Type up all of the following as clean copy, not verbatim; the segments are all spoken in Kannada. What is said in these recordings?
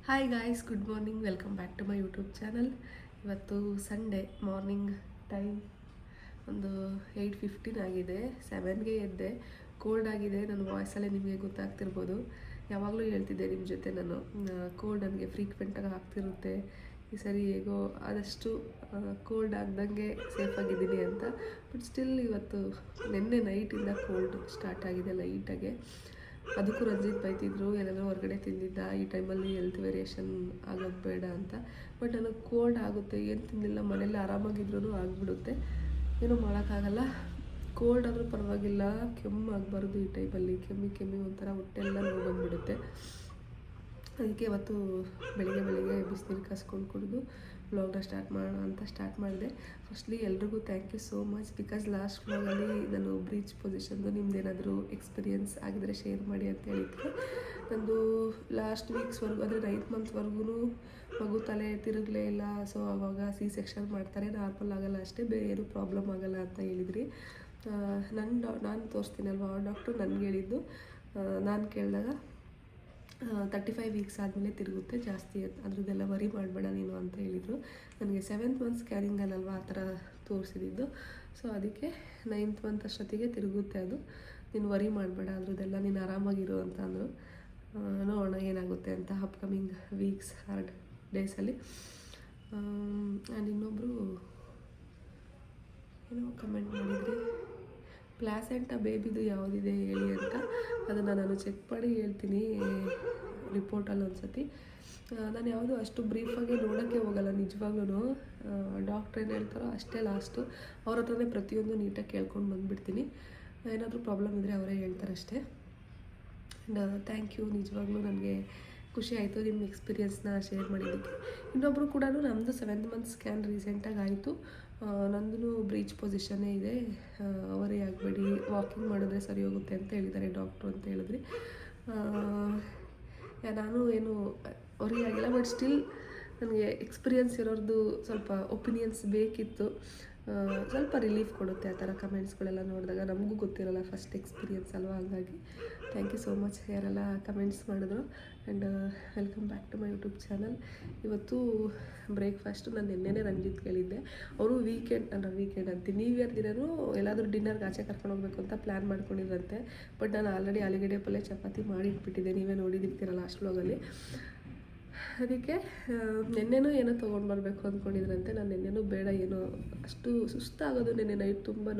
Hi guys, good morning. Welcome back to my YouTube channel. ಇವತ್ತು ಸಂಡೇ ಮಾರ್ನಿಂಗ್ ಟೈಮ್ ಒಂದು 8:15 ಆಗಿದೆ. 7ಗೆ ಎದ್ದೆ. ಕೋಲ್ಡ್ ಆಗಿದೆ, ನನ್ನ ವಾಯ್ಸಲ್ಲೇ ನಿಮಗೆ ಗೊತ್ತಾಗ್ತಿರ್ಬೋದು. ಯಾವಾಗಲೂ ಹೇಳ್ತಿದ್ದೆ ನಿಮ್ಮ ಜೊತೆ ನಾನು, ಕೋಲ್ಡ್ ನನಗೆ ಫ್ರೀಕ್ವೆಂಟಾಗಿ ಆಗ್ತಿರುತ್ತೆ. ಈ ಸರಿ ಹೇಗೋ ಆದಷ್ಟು ಕೋಲ್ಡ್ ಆಗ್ದಂಗೆ ಸೇಫಾಗಿದ್ದೀನಿ ಅಂತ. ಬಟ್ ಸ್ಟಿಲ್ ಇವತ್ತು ನಿನ್ನೆ ನೈಟಿಂದ ಕೋಲ್ಡ್ ಸ್ಟಾರ್ಟ್ ಆಗಿದೆ ಲೈಟಾಗೆ. ಅದಕ್ಕೂ ರಂಜಿತ್ ಬೈತಿದ್ರು, ಏನಾದರೂ ಹೊರಗಡೆ ತಿಂದಿದ್ದ, ಈ ಟೈಮಲ್ಲಿ ಹೆಲ್ತ್ ವೇರಿಯೇಷನ್ ಆಗೋದು ಬೇಡ ಅಂತ. ಬಟ್ ನನಗೆ ಕೋಲ್ಡ್ ಆಗುತ್ತೆ, ಏನು ತಿಂದಿಲ್ಲ, ಮನೇಲಿ ಆರಾಮಾಗಿದ್ರೂ ಆಗಿಬಿಡುತ್ತೆ, ಏನೂ ಮಾಡೋಕ್ಕಾಗಲ್ಲ. ಕೋಲ್ಡ್ ಆದರೂ ಪರವಾಗಿಲ್ಲ, ಕೆಮ್ಮು ಆಗಬಾರ್ದು ಈ ಟೈಮಲ್ಲಿ. ಕೆಮ್ಮಿ ಒಂಥರ ಹೊಟ್ಟೆಲ್ಲ ನೋವು ಬಂದುಬಿಡುತ್ತೆ. ಅದಕ್ಕೆ ಇವತ್ತು ಬೆಳಿಗ್ಗೆ ಬಿಸಿನೀರು ಕಾಸ್ಕೊಂಡು ಕುಡಿದು ವ್ಲಾಗ್ನ ಸ್ಟಾರ್ಟ್ ಮಾಡಿದೆ. ಫಸ್ಟ್ಲಿ ಎಲ್ರಿಗೂ thank you so much. Because last ವ್ಲಾಗಲ್ಲಿ ನಾನು ಬ್ರೀಚ್ ಪೊಸಿಷನ್ದು ನಿಮ್ದೇನಾದರೂ ಎಕ್ಸ್ಪೀರಿಯೆನ್ಸ್ ಆಗಿದ್ರೆ ಶೇರ್ ಮಾಡಿ ಅಂತ ಹೇಳಿದ್ದೆ. ನಂದು ಲಾಸ್ಟ್ ವೀಕ್ಸ್ವರೆಗೂ ಅಂದರೆ 9th ಮಂತ್ವರೆಗೂ ಮಗು ತಲೆ ತಿರುಗಲೇ ಇಲ್ಲ. ಸೊ ಆವಾಗ C-ಸೆಕ್ಷನ್ ಮಾಡ್ತಾರೆ, ನಾರ್ಮಲ್ ಆಗಲ್ಲ ಅಷ್ಟೇ, ಬೇರೆ ಏನೂ ಪ್ರಾಬ್ಲಮ್ ಆಗಲ್ಲ ಅಂತ ಹೇಳಿದ್ರಿ. ನಾನು ತೋರಿಸ್ತೀನಲ್ವ, ಆ ಡಾಕ್ಟ್ರು ನನಗೆ ಹೇಳಿದ್ದು. ನಾನು ಕೇಳಿದಾಗ 35 ವೀಕ್ಸ್ ಆದಮೇಲೆ ತಿರುಗುತ್ತೆ ಜಾಸ್ತಿ, ಅದ್ರದ್ದೆಲ್ಲ ವರಿ ಮಾಡಬೇಡ ನೀನು ಅಂತ ಹೇಳಿದರು. ನನಗೆ 7th ಮಂತ್ ಸ್ಕ್ಯಾನಿಂಗಲ್ಲಲ್ವ ಆ ಥರ ತೋರಿಸಿದ್ದು. ಸೊ ಅದಕ್ಕೆ 9th ಮಂತ್ ಅಷ್ಟೊತ್ತಿಗೆ ತಿರುಗುತ್ತೆ ಅದು, ನೀನು ವರಿ ಮಾಡಬೇಡ, ಅದ್ರದ್ದೆಲ್ಲ ನೀನು ಆರಾಮಾಗಿರು ಅಂತ ಅಂದರು. ನೋಡೋಣ ಏನಾಗುತ್ತೆ ಅಂತ ಅಪ್ಕಮಿಂಗ್ ವೀಕ್ಸ್ ಆರ್ ಡೇಸಲ್ಲಿ. ಆ್ಯಂಡ್ ಇನ್ನೊಬ್ಬರು ಏನೋ ಕಮೆಂಟ್ ಮಾಡಿದ್ರಿ, ಪ್ಲಾಸೆಂಟಾ ಬೇಬಿದು ಯಾವುದಿದೆ ಹೇಳಿ ಅಂತ. ಅದನ್ನು ನಾನು ಚೆಕ್ ಮಾಡಿ ಹೇಳ್ತೀನಿ ರಿಪೋರ್ಟಲ್ಲಿ ಒಂದ್ಸತಿ. ನಾನು ಯಾವುದು ಅಷ್ಟು ಬ್ರೀಫಾಗಿ ನೋಡೋಕ್ಕೆ ಹೋಗಲ್ಲ ನಿಜವಾಗ್ಲೂ. ಡಾಕ್ಟ್ರ್ ಏನು ಹೇಳ್ತಾರೋ ಅಷ್ಟೇ ಲಾಸ್ಟು. ಅವ್ರ ಹತ್ರನೇ ಪ್ರತಿಯೊಂದು ನೀಟಾಗಿ ಕೇಳ್ಕೊಂಡು ಬಂದುಬಿಡ್ತೀನಿ. ಏನಾದರೂ ಪ್ರಾಬ್ಲಮ್ ಇದ್ದರೆ ಅವರೇ ಹೇಳ್ತಾರೆ ಅಷ್ಟೇ. ಆ್ಯಂಡ್ ಥ್ಯಾಂಕ್ ಯು, ನಿಜವಾಗ್ಲೂ ನನಗೆ ಖುಷಿ ಆಯಿತು ನಿಮ್ಮ ಎಕ್ಸ್ಪೀರಿಯೆನ್ಸ್ನ ಶೇರ್ ಮಾಡಿದ್ದಕ್ಕೆ. ಇನ್ನೊಬ್ಬರು ಕೂಡ ನಮ್ಮದು 7th ಮಂತ್ ಸ್ಕ್ಯಾನ್ ರೀಸೆಂಟಾಗಿ ಆಯಿತು. ನಂದು ಬ್ರೀಚ್ ಪೊಸಿಷನ್ನೇ ಇದೆ, ಅವರೇ ಆಗಬೇಡಿ, ವಾಕಿಂಗ್ ಮಾಡಿದ್ರೆ ಸರಿ ಹೋಗುತ್ತೆ ಅಂತ ಹೇಳಿದ್ದಾರೆ ಡಾಕ್ಟ್ರು ಅಂತ ಹೇಳಿದ್ರಿ. ನಾನು ಏನು ಅವರೇ ಆಗಿಲ್ಲ, ಬಟ್ ಸ್ಟಿಲ್ ನನಗೆ ಎಕ್ಸ್ಪೀರಿಯೆನ್ಸ್ ಇರೋರ್ದು ಸ್ವಲ್ಪ ಒಪಿನಿಯನ್ಸ್ ಬೇಕಿತ್ತು. ಸ್ವಲ್ಪ ರಿಲೀಫ್ ಕೊಡುತ್ತೆ ಆ ಥರ ಕಮೆಂಟ್ಸ್ಗಳೆಲ್ಲ ನೋಡಿದಾಗ. ನಮಗೂ ಗೊತ್ತಿರಲ್ಲ, ಫಸ್ಟ್ ಎಕ್ಸ್ಪೀರಿಯೆನ್ಸ್ ಅಲ್ವಾ, ಹಾಗಾಗಿ ಥ್ಯಾಂಕ್ ಯು ಸೋ ಮಚ್ ಯಾರೆಲ್ಲ ಕಮೆಂಟ್ಸ್ ಮಾಡಿದ್ರು. And welcome back to my YouTube channel. ಇವತ್ತು ಬ್ರೇಕ್ಫಾಸ್ಟು ನಾನು ನಿನ್ನೆನೇ ರಂಜಿತ್ ಕೇಳಿದ್ದೆ. ಅವರು ವೀಕೆಂಡ್ ಅಂತೀನಿ, ನ್ಯೂ ಇಯರ್ ದಿನವೂ ಎಲ್ಲಾದರೂ ಡಿನ್ನರ್ಗೆ ಆಚೆ ಕರ್ಕೊಂಡು ಹೋಗ್ಬೇಕು ಅಂತ ಪ್ಲ್ಯಾನ್ ಮಾಡ್ಕೊಂಡಿದ್ರಂತೆ. ಬಟ್ ನಾನು ಆಲ್ರೆಡಿ ಆಲೂಗಡ್ಡೆ ಪಲ್ಯ ಚಪಾತಿ ಮಾಡಿಟ್ಬಿಟ್ಟಿದ್ದೆ, ನೀವೇ ನೋಡಿದಿರ್ತೀರ ಲಾಸ್ಟ್ ವ್ಲಾಗಲ್ಲಿ. ಅದಕ್ಕೆ ನೆನ್ನೆನೂ ಏನೋ ತೊಗೊಂಡು ಬರಬೇಕು ಅಂದ್ಕೊಂಡಿದ್ರಂತೆ. ನಾನು ನೆನ್ನೆನೂ ಬೇಡ, ಏನೋ ಅಷ್ಟು ಸುಸ್ತಾಗೋದು ನೆನ್ನೆ ನೈಟ್ ತುಂಬಾ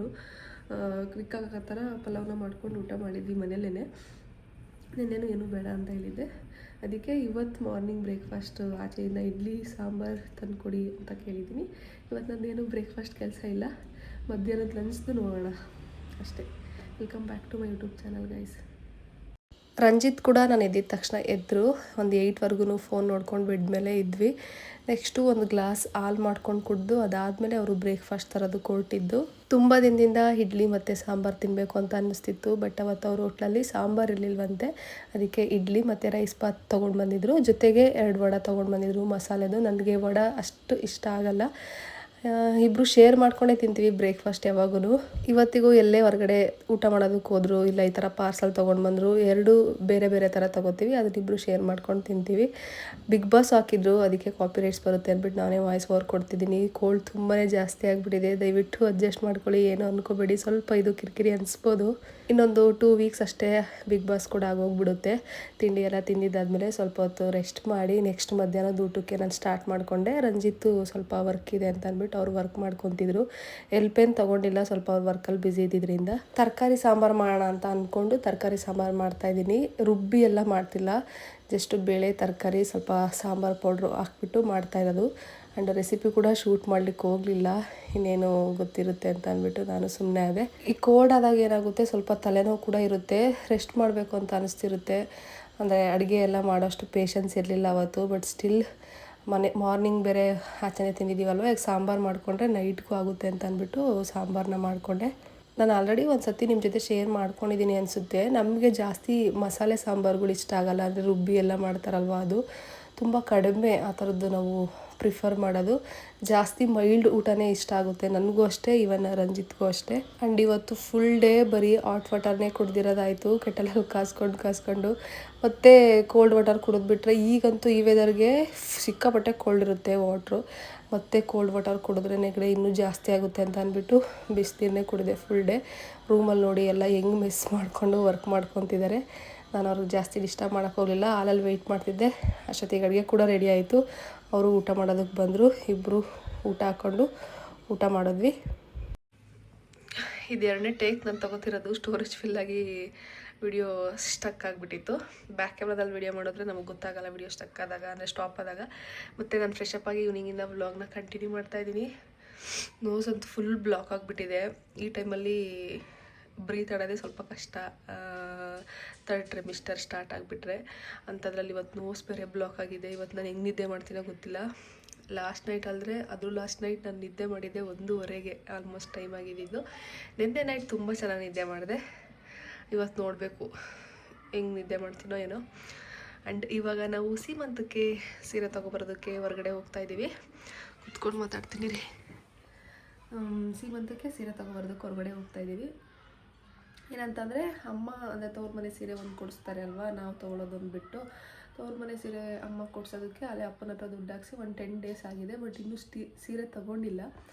ಕ್ವಿಕ್ಕಾಗೋ ಥರ ಪಲಾವ್ನ ಮಾಡ್ಕೊಂಡು ಊಟ ಮಾಡಿದ್ವಿ ಮನೆಯಲ್ಲೇ. ನೆನ್ನೆನೂ ಏನೂ ಬೇಡ ಅಂತ ಹೇಳಿದ್ದೆ. ಅದಕ್ಕೆ ಇವತ್ತು ಮಾರ್ನಿಂಗ್ ಬ್ರೇಕ್ಫಾಸ್ಟ್ ಆಚೆಯಿಂದ ಇಡ್ಲಿ ಸಾಂಬಾರು ತಂದುಕೊಡಿ ಅಂತ ಕೇಳಿದ್ದೀನಿ. ಇವತ್ತು ನಂದೇನು ಬ್ರೇಕ್ಫಾಸ್ಟ್ ಕೆಲಸ ಇಲ್ಲ, ಮಧ್ಯಾಹ್ನದ ಲಂಚ್ದು ನೋಡೋಣ ಅಷ್ಟೇ. Welcome back to my YouTube channel guys. Ranjith ಕೂಡ ನಾನು ಎದ್ದಿದ ತಕ್ಷಣ ಎದ್ದರು. ಒಂದು 8ವರೆಗೂ ಫೋನ್ ನೋಡ್ಕೊಂಡು ಬೆಡ್ ಮೇಲೆ ಇದ್ವಿ. ನೆಕ್ಸ್ಟು ಒಂದು ಗ್ಲಾಸ್ ಹಾಲು ಮಾಡ್ಕೊಂಡು ಕುಡಿದು ಅದಾದಮೇಲೆ ಅವರು ಬ್ರೇಕ್ಫಾಸ್ಟ್ ತರೋದು ಕೊಟ್ಟಿದ್ದು. ತುಂಬ ದಿನದಿಂದ ಇಡ್ಲಿ ಮತ್ತು ಸಾಂಬಾರು ತಿನ್ನಬೇಕು ಅಂತ ಅನ್ನಿಸ್ತಿತ್ತು. ಬಟ್ ಅವತ್ತು ಅವ್ರ ಹೋಟ್ಲಲ್ಲಿ ಸಾಂಬಾರು ಇರಲಿಲ್ವಂತೆ. ಅದಕ್ಕೆ ಇಡ್ಲಿ ಮತ್ತು ರೈಸ್ ಬಾತ್ ತೊಗೊಂಡು ಬಂದಿದ್ರು, ಜೊತೆಗೆ 2 ವಡೆ ತೊಗೊಂಡು ಬಂದಿದ್ರು ಮಸಾಲೆದು. ನನಗೆ ವಡೆ ಅಷ್ಟು ಇಷ್ಟ ಆಗಲ್ಲ, ಇಬ್ಬರು ಶೇರ್ ಮಾಡ್ಕೊಂಡೇ ತಿಂತೀವಿ ಬ್ರೇಕ್ಫಾಸ್ಟ್ ಯಾವಾಗೂ. ಇವತ್ತಿಗೂ ಎಲ್ಲೇ ಹೊರಗಡೆ ಊಟ ಮಾಡೋದಕ್ಕೆ ಹೋದ್ರು, ಇಲ್ಲ ಈ ಥರ ಪಾರ್ಸಲ್ ತೊಗೊಂಡು ಬಂದರು, 2 ಬೇರೆ ಥರ ತೊಗೋತೀವಿ, ಅದನ್ನಿಬ್ಬರು ಶೇರ್ ಮಾಡ್ಕೊಂಡು ತಿಂತೀವಿ. ಬಿಗ್ ಬಾಸ್ ಹಾಕಿದ್ರು, ಅದಕ್ಕೆ ಕಾಪಿ ರೈಟ್ಸ್ ಬರುತ್ತೆ ಅಂದ್ಬಿಟ್ಟು ನಾನೇ ವಾಯ್ಸ್ ಓವರ್ ಕೊಡ್ತಿದ್ದೀನಿ. ಕೋಲ್ಡ್ ತುಂಬಾ ಜಾಸ್ತಿ ಆಗಿಬಿಟ್ಟಿದೆ, ದಯವಿಟ್ಟು ಅಡ್ಜಸ್ಟ್ ಮಾಡ್ಕೊಳ್ಳಿ, ಏನೋ ಅಂದ್ಕೋಬೇಡಿ. ಸ್ವಲ್ಪ ಇದು ಕಿರಿಕಿರಿ ಅನಿಸ್ಬೋದು. ಇನ್ನೊಂದು 2 ವೀಕ್ಸ್ ಅಷ್ಟೇ ಬಿಗ್ ಬಾಸ್ ಕೂಡ ಆಗೋಗ್ಬಿಡುತ್ತೆ. ತಿಂಡಿ ಎಲ್ಲ ತಿಂದಿದ್ದಾದಮೇಲೆ ಸ್ವಲ್ಪ ಹೊತ್ತು ರೆಸ್ಟ್ ಮಾಡಿ ನೆಕ್ಸ್ಟ್ ಮಧ್ಯಾಹ್ನದ ಊಟಕ್ಕೆ ನಾನು ಸ್ಟಾರ್ಟ್ ಮಾಡಿಕೊಂಡೆ. ರಂಜಿತ್ತು ಸ್ವಲ್ಪ ವರ್ಕ್ ಇದೆ ಅಂತ ಅಂದ್ಬಿಟ್ಟು ಅವ್ರು ವರ್ಕ್ ಮಾಡ್ಕೊತಿದ್ರು. ಎಲ್ಪೇನು ತೊಗೊಂಡಿಲ್ಲ, ಸ್ವಲ್ಪ ಅವ್ರು ವರ್ಕಲ್ಲಿ ಬ್ಯುಸಿ ಇದ್ದಿದ್ದರಿಂದ. ತರಕಾರಿ ಸಾಂಬಾರು ಮಾಡೋಣ ಅಂತ ಅಂದ್ಕೊಂಡು ತರಕಾರಿ ಸಾಂಬಾರು ಮಾಡ್ತಾಯಿದ್ದೀನಿ. ರುಬ್ಬಿ ಎಲ್ಲ ಮಾಡ್ತಿಲ್ಲ, ಜಸ್ಟ್ ಬೇಳೆ ತರಕಾರಿ ಸ್ವಲ್ಪ ಸಾಂಬಾರು ಪೌಡ್ರು ಹಾಕ್ಬಿಟ್ಟು ಮಾಡ್ತಾಯಿರೋದು. ಆ್ಯಂಡ್ ರೆಸಿಪಿ ಕೂಡ ಶೂಟ್ ಮಾಡಲಿಕ್ಕೆ ಹೋಗಲಿಲ್ಲ, ಇನ್ನೇನು ಗೊತ್ತಿರುತ್ತೆ ಅಂತ ಅಂದ್ಬಿಟ್ಟು ನಾನು ಸುಮ್ಮನೆ ಆದೆ. ಈ ಕೋಲ್ಡ್ ಆದಾಗ ಏನಾಗುತ್ತೆ, ಸ್ವಲ್ಪ ತಲೆನೋವು ಕೂಡ ಇರುತ್ತೆ, ರೆಸ್ಟ್ ಮಾಡಬೇಕು ಅಂತ ಅನಿಸ್ತಿರುತ್ತೆ. ಅಂದರೆ ಅಡುಗೆ ಎಲ್ಲ ಮಾಡೋಷ್ಟು ಪೇಷನ್ಸ್ ಇರಲಿಲ್ಲ ಅವತ್ತು. ಬಟ್ ಸ್ಟಿಲ್ ಮಾರ್ನಿಂಗ್ ಬೇರೆ ಆಚೆನೇ ತಿಂದಿದ್ದೀವಲ್ವ, ಈಗ ಸಾಂಬಾರು ಮಾಡಿಕೊಂಡ್ರೆ ನೈಟ್ಗೂ ಆಗುತ್ತೆ ಅಂತ ಅಂದ್ಬಿಟ್ಟು ಸಾಂಬಾರನ್ನ ಮಾಡಿಕೊಂಡೆ. ನಾನು ಆಲ್ರೆಡಿ ಒಂದು ಸತಿ ನಿಮ್ಮ ಜೊತೆ ಶೇರ್ ಮಾಡ್ಕೊಂಡಿದ್ದೀನಿ ಅನಿಸುತ್ತೆ. ನಮಗೆ ಜಾಸ್ತಿ ಮಸಾಲೆ ಸಾಂಬಾರುಗಳು ಇಷ್ಟ ಆಗಲ್ಲ, ಅಂದರೆ ರುಬ್ಬಿ ಎಲ್ಲ ಮಾಡ್ತಾರಲ್ವ ಅದು. ತುಂಬ ಕಡಿಮೆ ಆ ಥರದ್ದು ನಾವು ಪ್ರಿಫರ್ ಮಾಡೋದು. ಜಾಸ್ತಿ ಮೈಲ್ಡ್ ಊಟನೇ ಇಷ್ಟ ಆಗುತ್ತೆ ನನಗೂ ಅಷ್ಟೇ, ಇವನ್ ರಂಜಿತ್ಗೂ ಅಷ್ಟೇ. ಆ್ಯಂಡ್ ಇವತ್ತು ಫುಲ್ ಡೇ ಬರೀ ಹಾಟ್ ವಾಟರ್ನೇ ಕುಡ್ದಿರೋದಾಯಿತು, ಕೆಟಲಲ್ಲಿ ಕಾಸ್ಕೊಂಡು ಮತ್ತು ಕೋಲ್ಡ್ ವಾಟರ್ ಕುಡಿದ್ಬಿಟ್ರೆ. ಈಗಂತೂ ಈ ವೆದರ್ಗೆ ಸಿಕ್ಕಾಪಟ್ಟೆ ಕೋಲ್ಡ್ ಇರುತ್ತೆ ವಾಟ್ರು, ಮತ್ತು ಕೋಲ್ಡ್ ವಾಟರ್ ಕುಡಿದ್ರೆ ನೆಗಡಿ ಇನ್ನೂ ಜಾಸ್ತಿ ಆಗುತ್ತೆ ಅಂತ ಅಂದ್ಬಿಟ್ಟು ಬಿಸಿನೀರನ್ನೇ ಕುಡಿದೆ ಫುಲ್ ಡೇ. ರೂಮಲ್ಲಿ ನೋಡಿ ಎಲ್ಲ ಹೆಂಗೆ ಮಿಸ್ ಮಾಡಿಕೊಂಡು ವರ್ಕ್ ಮಾಡ್ಕೊತಿದ್ದಾರೆ. ನಾನು ಅವ್ರಿಗೆ ಜಾಸ್ತಿ ಡಿಸ್ಟರ್ಬ್ ಮಾಡೋಕ್ಕೆ ಹೋಗಲಿಲ್ಲ, ಹಾಲಲ್ಲಿ ವೆಯ್ಟ್ ಮಾಡ್ತಿದ್ದೆ. ಅಷ್ಟೊತ್ತಿಗೆ ಅಡುಗೆ ಕೂಡ ರೆಡಿ ಆಯಿತು. ಅವರು ಊಟ ಮಾಡೋದಕ್ಕೆ ಬಂದರು, ಇಬ್ಬರು ಊಟ ಹಾಕ್ಕೊಂಡು ಊಟ ಮಾಡಿದ್ವಿ. ಇದು 2ನೇ ಟೇಕ್ ನಾನು ತೊಗೋತಿರೋದು. ಸ್ಟೋರೇಜ್ ಫಿಲ್ಲಾಗಿ ವಿಡಿಯೋ ಸ್ಟಕ್ ಆಗಿಬಿಟ್ಟಿತ್ತು. ಬ್ಯಾಕ್ ಕ್ಯಾಮ್ರಾದಲ್ಲಿ ವಿಡಿಯೋ ಮಾಡಿದ್ರೆ ನಮಗೆ ಗೊತ್ತಾಗಲ್ಲ ವಿಡಿಯೋ ಸ್ಟಕ್ ಆದಾಗ, ಅಂದರೆ ಸ್ಟಾಪ್ ಆದಾಗ. ಮತ್ತು ನಾನು ಫ್ರೆಶ್ ಅಪ್ ಆಗಿ ಈವ್ನಿಂಗಿಂದ ವ್ಲಾಗ್ನ ಕಂಟಿನ್ಯೂ ಮಾಡ್ತಾಯಿದ್ದೀನಿ. ನೋಸ್ ಅಂತೂ ಫುಲ್ ಬ್ಲಾಕ್ ಆಗಿಬಿಟ್ಟಿದೆ. ಈ ಟೈಮಲ್ಲಿ ಬ್ರೀತ್ ಆಡೋದೇ ಸ್ವಲ್ಪ ಕಷ್ಟ, 3rd ಟ್ರಿಮಿಸ್ಟರ್ ಸ್ಟಾರ್ಟ್ ಆಗಿಬಿಟ್ರೆ. ಅಂಥದ್ರಲ್ಲಿ ಇವತ್ತು ನೋಸ್ ಬೇರೆ ಬ್ಲಾಕ್ ಆಗಿದೆ. ಇವತ್ತು ನಾನು ಹೆಂಗೆ ನಿದ್ದೆ ಮಾಡ್ತೀನೋ ಗೊತ್ತಿಲ್ಲ. ಲಾಸ್ಟ್ ನೈಟ್ ಅಲ್ಲದೆ ಅದು ಲಾಸ್ಟ್ ನೈಟ್ ನಾನು ನಿದ್ದೆ ಮಾಡಿದ್ದೆ 1:30ಗೆ ಆಲ್ಮೋಸ್ಟ್ ಟೈಮ್ ಆಗಿದ್ದು. ನಿನ್ನೆ ನೈಟ್ ತುಂಬ ಚೆನ್ನಾಗಿ ನಿದ್ದೆ ಮಾಡಿದೆ. ಇವತ್ತು ನೋಡಬೇಕು ಹೆಂಗೆ ನಿದ್ದೆ ಮಾಡ್ತೀನೋ ಏನೋ. ಆ್ಯಂಡ್ ಇವಾಗ ನಾವು ಸೀಮಂತಕ್ಕೆ ಸೀರೆ ತೊಗೊಬರೋದಕ್ಕೆ ಹೊರಗಡೆ ಹೋಗ್ತಾಯಿದ್ದೀವಿ. ಕುತ್ಕೊಂಡು ಮಾತಾಡ್ತೀನಿ ರೀ. ಸೀಮಂತಕ್ಕೆ ಸೀರೆ ತೊಗೊಬರೋದಕ್ಕೆ ಹೊರಗಡೆ ಹೋಗ್ತಾಯಿದ್ದೀವಿ. ಏನಂತಂದರೆ ಅಮ್ಮ ಅಂದರೆ ತವ್ರ ಮನೆ ಸೀರೆ ಒಂದು ಕೊಡಿಸ್ತಾರೆ ಅಲ್ವಾ, ನಾವು ತೊಗೊಳೋದೊಂದು ಬಿಟ್ಟು ತವ್ರ ಮನೆ ಸೀರೆ ಅಮ್ಮ ಕೊಡ್ಸೋದಕ್ಕೆ ಅಲ್ಲೇ ಅಪ್ಪನ ಹತ್ರ ದುಡ್ಡು ಹಾಕ್ಸಿ ಒಂದು 10 ಡೇಸ್ ಆಗಿದೆ. ಬಟ್ ಇನ್ನೂ ಸೀರೆ ತೊಗೊಂಡಿಲ್ಲ,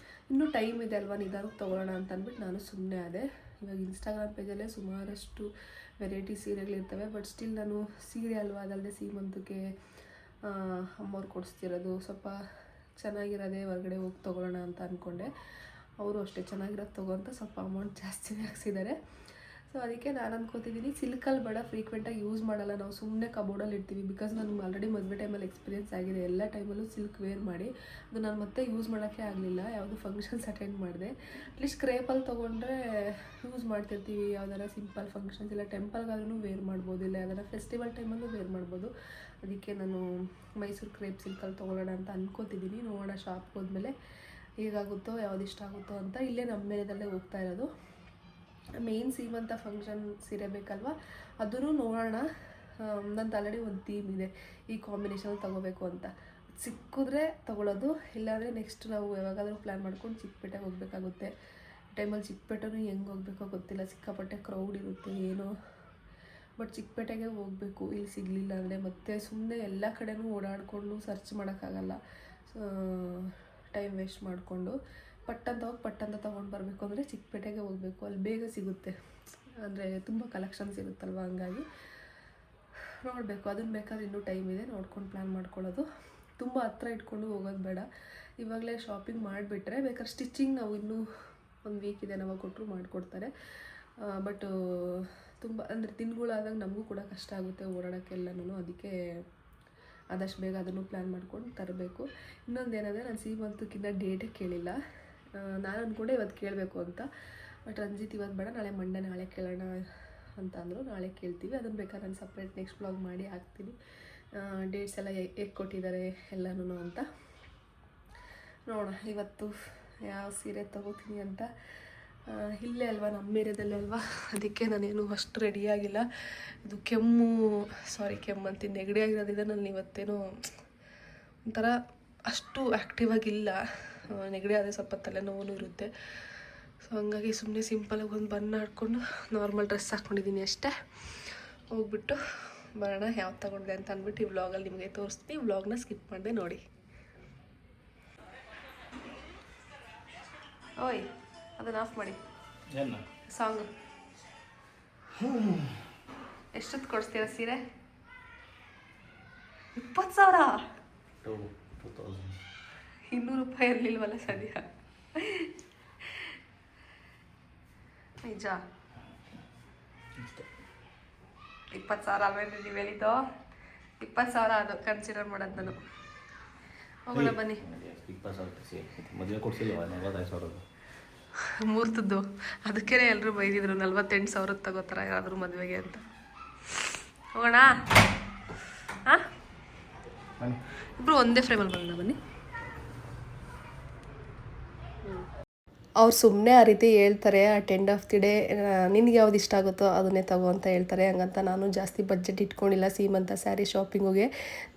ಇನ್ನೂ ಟೈಮ್ ಇದೆ ಅಲ್ವಾ, ನಿಧಾನಕ್ಕೆ ತೊಗೊಳ್ಳೋಣ ಅಂತ ಅಂದ್ಬಿಟ್ಟು ನಾನು ಸುಮ್ಮನೆ ಆದೆ. ಇವಾಗ ಇನ್ಸ್ಟಾಗ್ರಾಮ್ ಪೇಜಲ್ಲೇ ಸುಮಾರಷ್ಟು ವೆರೈಟಿ ಸೀರೆಗಳಿರ್ತವೆ. ಬಟ್ ಸ್ಟಿಲ್ ನಾನು ಸೀರೆ ಅಲ್ವಾ, ಅದಲ್ಲದೆ ಸೀಮಂತಕ್ಕೆ ಅಮ್ಮವ್ರು ಕೊಡಿಸ್ತಿರೋದು ಸ್ವಲ್ಪ ಚೆನ್ನಾಗಿರೋದೇ ಹೊರಗಡೆ ಹೋಗಿ ತೊಗೊಳ್ಳೋಣ ಅಂತ ಅಂದ್ಕೊಂಡೆ. ಅವರು ಅಷ್ಟೇ ಚೆನ್ನಾಗಿರೋದು ತೊಗೊತ ಸ್ವಲ್ಪ ಅಮೌಂಟ್ ಜಾಸ್ತಿನೇ ಹಾಕ್ಸಿದ್ದಾರೆ. ಸೊ ಅದಕ್ಕೆ ನಾನು ಅಂದ್ಕೋತಿದ್ದೀನಿ ಸಿಲ್ಕಲ್ಲಿ ಬೇಡ, ಫ್ರೀಕ್ವೆಂಟಾಗಿ ಯೂಸ್ ಮಾಡಲ್ಲ ನಾವು, ಸುಮ್ಮನೆ ಕಬೋರ್ಡಲ್ಲಿ ಇಡ್ತೀವಿ. ಬಿಕಾಸ್ ನನಗೆ ಆಲ್ರೆಡಿ ಮದುವೆ ಟೈಮಲ್ಲಿ ಎಕ್ಸ್ಪೀರಿಯೆನ್ಸ್ ಆಗಿದೆ, ಎಲ್ಲ ಟೈಮಲ್ಲೂ ಸಿಲ್ಕ್ ವೇರ್ ಮಾಡಿ ಅದು ನಾನು ಮತ್ತೆ ಯೂಸ್ ಮಾಡೋಕ್ಕೆ ಆಗಲಿಲ್ಲ. ಯಾವುದು ಫಂಕ್ಷನ್ಸ್ ಅಟೆಂಡ್ ಮಾಡಿದೆ. ಅಟ್ಲೀಸ್ಟ್ ಕ್ರೇಪಲ್ಲಿ ತೊಗೊಂಡ್ರೆ ಯೂಸ್ ಮಾಡ್ತಿರ್ತೀವಿ, ಯಾವ್ದಾರ ಸಿಂಪಲ್ ಫಂಕ್ಷನ್ಸ್ ಇಲ್ಲ ಟೆಂಪಲ್ಗಾದ್ರೂ ವೇರ್ ಮಾಡ್ಬೋದು, ಇಲ್ಲ ಯಾವ್ದಾರ ಫೆಸ್ಟಿವಲ್ ಟೈಮಲ್ಲೂ ವೇರ್ ಮಾಡ್ಬೋದು. ಅದಕ್ಕೆ ನಾನು ಮೈಸೂರು ಕ್ರೇಪ್ ಸಿಲ್ಕಲ್ಲಿ ತೊಗೊಳ್ಳೋಣ ಅಂತ ಅಂದ್ಕೋತಿದ್ದೀನಿ. ನೋಡೋಣ ಶಾಪ್ಗೆ ಹೋದ್ಮೇಲೆ ಹೇಗಾಗುತ್ತೋ ಯಾವ್ದು ಇಷ್ಟ ಆಗುತ್ತೋ ಅಂತ. ಇಲ್ಲೇ ನಮ್ಮ ಮೇಲೆದಲ್ಲೇ ಹೋಗ್ತಾ ಇರೋದು. ಮೇನ್ ಸೀಮಂತ ಫಂಕ್ಷನ್ ಸೀರೆ ಬೇಕಲ್ವ, ಅದನ್ನು ನೋಡೋಣ. ನಂದು ಆಲ್ರೆಡಿ ಒಂದು ಥೀಮ್ ಇದೆ, ಈ ಕಾಂಬಿನೇಷನಲ್ಲಿ ತೊಗೋಬೇಕು ಅಂತ. ಸಿಕ್ಕಿದ್ರೆ ತೊಗೊಳೋದು, ಇಲ್ಲಾಂದರೆ ನೆಕ್ಸ್ಟ್ ನಾವು ಯಾವಾಗಾದರೂ ಪ್ಲ್ಯಾನ್ ಮಾಡ್ಕೊಂಡು ಚಿಕ್ಕಪೇಟೆಗೆ ಹೋಗಬೇಕಾಗುತ್ತೆ. ಟೈಮಲ್ಲಿ ಚಿಕ್ಕಪೇಟೆನೂ ಹೆಂಗೆ ಹೋಗಬೇಕೋ ಗೊತ್ತಿಲ್ಲ, ಸಿಕ್ಕಾಪಟ್ಟೆ ಕ್ರೌಡ್ ಇರುತ್ತೆ ಏನೋ. ಬಟ್ ಚಿಕ್ಕಪೇಟೆಗೆ ಹೋಗಬೇಕು, ಇಲ್ಲಿ ಸಿಗಲಿಲ್ಲ ಅಂದರೆ ಮತ್ತೆ ಸುಮ್ಮನೆ ಎಲ್ಲ ಕಡೆನೂ ಓಡಾಡಿಕೊಂಡು ಸರ್ಚ್ ಮಾಡೋಕ್ಕಾಗಲ್ಲ. ಟೈಮ್ ವೇಸ್ಟ್ ಮಾಡಿಕೊಂಡು ಪಟ್ಟಂತ ತೊಗೊಂಡು ಬರಬೇಕು ಅಂದರೆ ಚಿಕ್ಕಪೇಟೆಗೆ ಹೋಗಬೇಕು, ಅಲ್ಲಿ ಬೇಗ ಸಿಗುತ್ತೆ, ಅಂದರೆ ತುಂಬ ಕಲೆಕ್ಷನ್ಸ್ ಇರುತ್ತಲ್ವ, ಹಂಗಾಗಿ ನೋಡಬೇಕು. ಅದನ್ನು ಬೇಕಾದ್ರೆ ಇನ್ನೂ ಟೈಮ್ ಇದೆ, ನೋಡ್ಕೊಂಡು ಪ್ಲ್ಯಾನ್ ಮಾಡ್ಕೊಳ್ಳೋದು. ತುಂಬ ಹತ್ರ ಇಟ್ಕೊಂಡು ಹೋಗೋದು ಬೇಡ, ಇವಾಗಲೇ ಶಾಪಿಂಗ್ ಮಾಡಿಬಿಟ್ರೆ ಬೇಕಾದ್ರೆ ಸ್ಟಿಚಿಂಗ್ ನಾವು ಇನ್ನೂ ಒಂದು ವೀಕ್ ಇದೆ ನಾವು ಕೊಟ್ಟರು ಮಾಡಿಕೊಡ್ತಾರೆ. ಬಟ್ ತುಂಬ ಅಂದರೆ ದಿನಗಳಾದಾಗ ನಮಗೂ ಕೂಡ ಕಷ್ಟ ಆಗುತ್ತೆ ಓಡಾಡೋಕ್ಕೆಲ್ಲನೂ. ಅದಕ್ಕೆ ಆದಷ್ಟು ಬೇಗ ಅದನ್ನು ಪ್ಲ್ಯಾನ್ ಮಾಡ್ಕೊಂಡು ತರಬೇಕು. ಇನ್ನೊಂದು ಏನಂದರೆ ನಾನು ಸೀಮಂತಕ್ಕಿಂತ ಡೇಟೇ ಕೇಳಿಲ್ಲ. ನಾನು ಅಂದ್ಕೊಂಡೆ ಇವತ್ತು ಕೇಳಬೇಕು ಅಂತ. ಬಟ್ ರಂಜಿತ್ ಇವತ್ತು ಬೇಡ, ನಾಳೆ ಕೇಳೋಣ ಅಂತ ಅಂದರು. ನಾಳೆ ಕೇಳ್ತೀವಿ. ಅದನ್ನು ಬೇಕಾದ್ರೆ ನಾನು ಸಪ್ರೇಟ್ ನೆಕ್ಸ್ಟ್ ಬ್ಲಾಗ್ ಮಾಡಿ ಹಾಕ್ತೀನಿ, ಡೇಟ್ಸ್ ಎಲ್ಲ ಹೇಗೆ ಕೊಟ್ಟಿದ್ದಾರೆ ಎಲ್ಲನೂ ಅಂತ. ನೋಡೋಣ ಇವತ್ತು ಯಾವ ಸೀರೆ ತೊಗೋತೀನಿ ಅಂತ. ಇಲ್ಲೇ ಅಲ್ವಾ, ನಮ್ಮ ಏರಿಯಾದಲ್ಲೇ ಅಲ್ವಾ, ಅದಕ್ಕೆ ನಾನೇನು ಅಷ್ಟು ರೆಡಿಯಾಗಿಲ್ಲ. ಇದು ಕೆಮ್ಮು ಅಂತೀನಿ, ನೆಗಡಿ ಆಗಿರೋದ್ರಿಂದ ನಾನು ಇವತ್ತೇನೋ ಒಂಥರ ಅಷ್ಟು ಆ್ಯಕ್ಟಿವ್ ಆಗಿಲ್ಲ. ನೆಗಡಿ ಆದರೆ ಸ್ವಲ್ಪ ತಲೆನೋವು ಇರುತ್ತೆ. ಸೊ ಹಂಗಾಗಿ ಸುಮ್ಮನೆ ಸಿಂಪಲಾಗಿ ಒಂದು ಬನ್ ಹಾಕ್ಕೊಂಡು ನಾರ್ಮಲ್ ಡ್ರೆಸ್ ಹಾಕ್ಕೊಂಡಿದ್ದೀನಿ ಅಷ್ಟೇ. ಹೋಗ್ಬಿಟ್ಟು ಬರೋಣ ಯಾವ್ದು ತೊಗೊಂಡೆ ಅಂತ ಅಂದ್ಬಿಟ್ಟು ಈ ವ್ಲಾಗಲ್ಲಿ ನಿಮಗೆ ತೋರಿಸ್ತೀನಿ. ವ್ಲಾಗ್ನ ಸ್ಕಿಪ್ ಮಾಡಿದೆ ನೋಡಿ. ಓಯ್ ಅದನ್ನು ಆಫ್ ಮಾಡಿ. ಸಾಂಗು ಎಷ್ಟೊತ್ತು ಕೊಡಿಸ್ತೀರ ಸೀರೆ? 20,000. 200 ರೂಪಾಯಿ ಇರಲಿಲ್ವಲ್ಲ ಸದ್ಯ. ನಿಜ 20,000 ಅಲ್ವೇನ್ರಿ ನೀವು ಹೇಳಿದ್ದು? 20,000 ಅದು ಕನ್ಸಿಡರ್ ಮಾಡೋದು ನಾನು. ಹೋಗೋಣ ಬನ್ನಿ. 20,000 ಮೂರ್ತದ್ದು ಅದಕ್ಕೇ ಎಲ್ಲರೂ ಬೈದಿದ್ರು 48,000 ತಗೋತಾರ ಯಾರಾದರೂ ಮದುವೆಗೆ ಅಂತ. ಹೋಗೋಣ. ಹಾಂ ಇಬ್ಬರು ಒಂದೇ ಫ್ರೇಮಲ್ಲಿ ಬರೋಣ ಬನ್ನಿ. ಅವ್ರು ಸುಮ್ಮನೆ ಆ ರೀತಿ ಹೇಳ್ತಾರೆ at end of the day ನಿನ್ಗೆ ಯಾವ್ದು ಇಷ್ಟ ಆಗುತ್ತೋ ಅದನ್ನೇ ತಗೋ ಅಂತ ಹೇಳ್ತಾರೆ. ಹಂಗಂತ ನಾನು ಜಾಸ್ತಿ ಬಡ್ಜೆಟ್ ಇಟ್ಕೊಂಡಿಲ್ಲ ಸೀಮಂತ ಸ್ಯಾರಿ ಶಾಪಿಂಗಿಗೆ.